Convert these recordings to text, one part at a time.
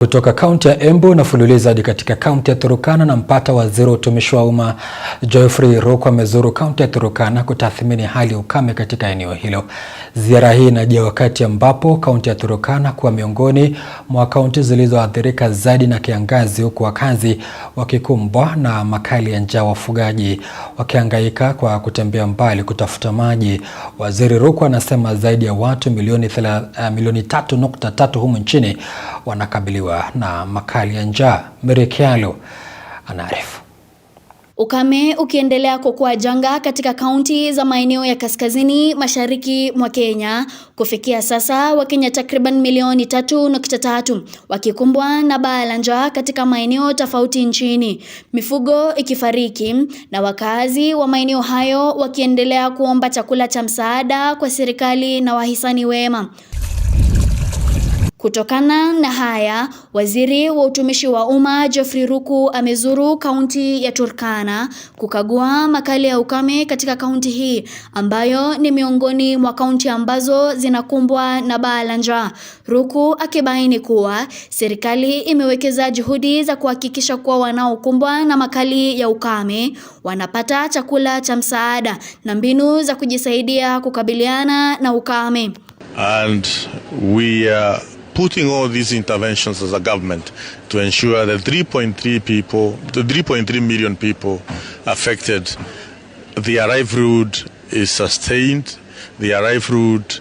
Kutoka kaunti ya Embu na fululiza hadi katika kaunti ya Turkana na mpata waziri wa utumishi wa umma Geoffrey Ruku amezuru kaunti ya Turkana kutathmini hali ya ukame katika eneo hilo. Ziara hii inajia wakati ambapo kaunti ya Turkana kuwa miongoni mwa kaunti zilizoathirika zaidi na kiangazi, huku wakazi wakikumbwa na makali ya njaa, wafugaji wakihangaika kwa kutembea mbali kutafuta maji. Waziri Ruku anasema zaidi ya watu milioni 3.3 humu nchini wanakabiliwa na makali ya njaa. Mary Kyalo anaarifu. Ukame ukiendelea kukua janga katika kaunti za maeneo ya kaskazini mashariki mwa Kenya. Kufikia sasa Wakenya takriban milioni 3.3 wakikumbwa na baa la njaa katika maeneo tofauti nchini, mifugo ikifariki na wakazi wa maeneo hayo wakiendelea kuomba chakula cha msaada kwa serikali na wahisani wema. Kutokana na haya, waziri wa utumishi wa umma Geoffrey Ruku amezuru kaunti ya Turkana kukagua makali ya ukame katika kaunti hii ambayo ni miongoni mwa kaunti ambazo zinakumbwa na baa la njaa. Ruku akibaini kuwa serikali imewekeza juhudi za kuhakikisha kuwa wanaokumbwa na makali ya ukame wanapata chakula cha msaada na mbinu za kujisaidia kukabiliana na ukame. And we are putting all these interventions as a government to ensure that 3.3 million people affected, the livelihood is sustained, the livelihood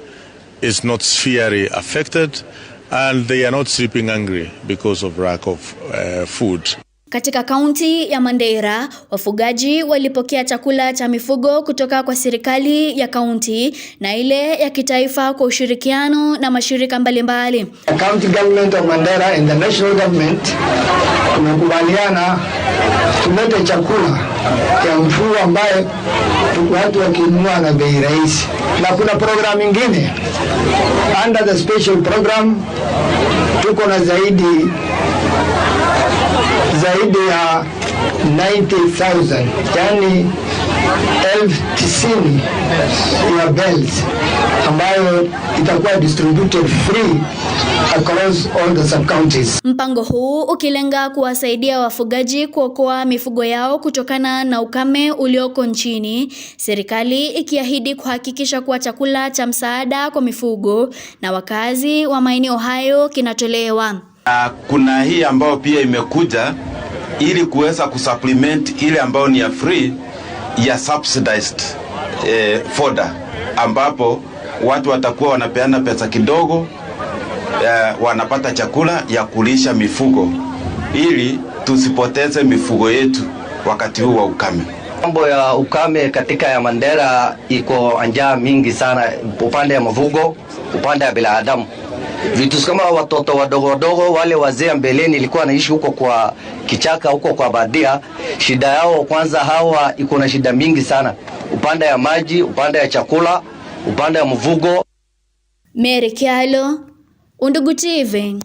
is not severely affected, and they are not sleeping hungry because of lack of food. Katika kaunti ya Mandera, wafugaji walipokea chakula cha mifugo kutoka kwa serikali ya kaunti na ile ya kitaifa kwa ushirikiano na mashirika mbalimbali. The county government of Mandera and the national government tumekubaliana tulete chakula cha mifugo ambaye watu wakinunua na bei rahisi. Na kuna program nyingine under the special program tuko na zaidi ya 90,000, yani 90,000 ya bells ambayo itakuwa distributed free across all the sub-counties. Mpango huu ukilenga kuwasaidia wafugaji kuokoa mifugo yao kutokana na ukame ulioko nchini, serikali ikiahidi kuhakikisha kuwa chakula cha msaada kwa mifugo na wakazi wa maeneo hayo kinatolewa. Kuna hii ambayo pia imekuja ili kuweza kusupplement ile ambayo ni ya free ya subsidized fodder, ambapo watu watakuwa wanapeana pesa kidogo, wanapata chakula ya kulisha mifugo ili tusipoteze mifugo yetu wakati huu wa ukame. Mambo ya ukame katika ya Mandera iko njaa mingi sana, upande ya mifugo, upande ya binadamu. Vitu kama watoto wadogo wale wazee mbeleni ilikuwa naishi huko kwa kichaka huko kwa badia, shida yao kwanza hawa iko na shida mingi sana, upande ya maji, upande ya chakula, upande ya mvugo. Mary Kyalo, Undugu TV.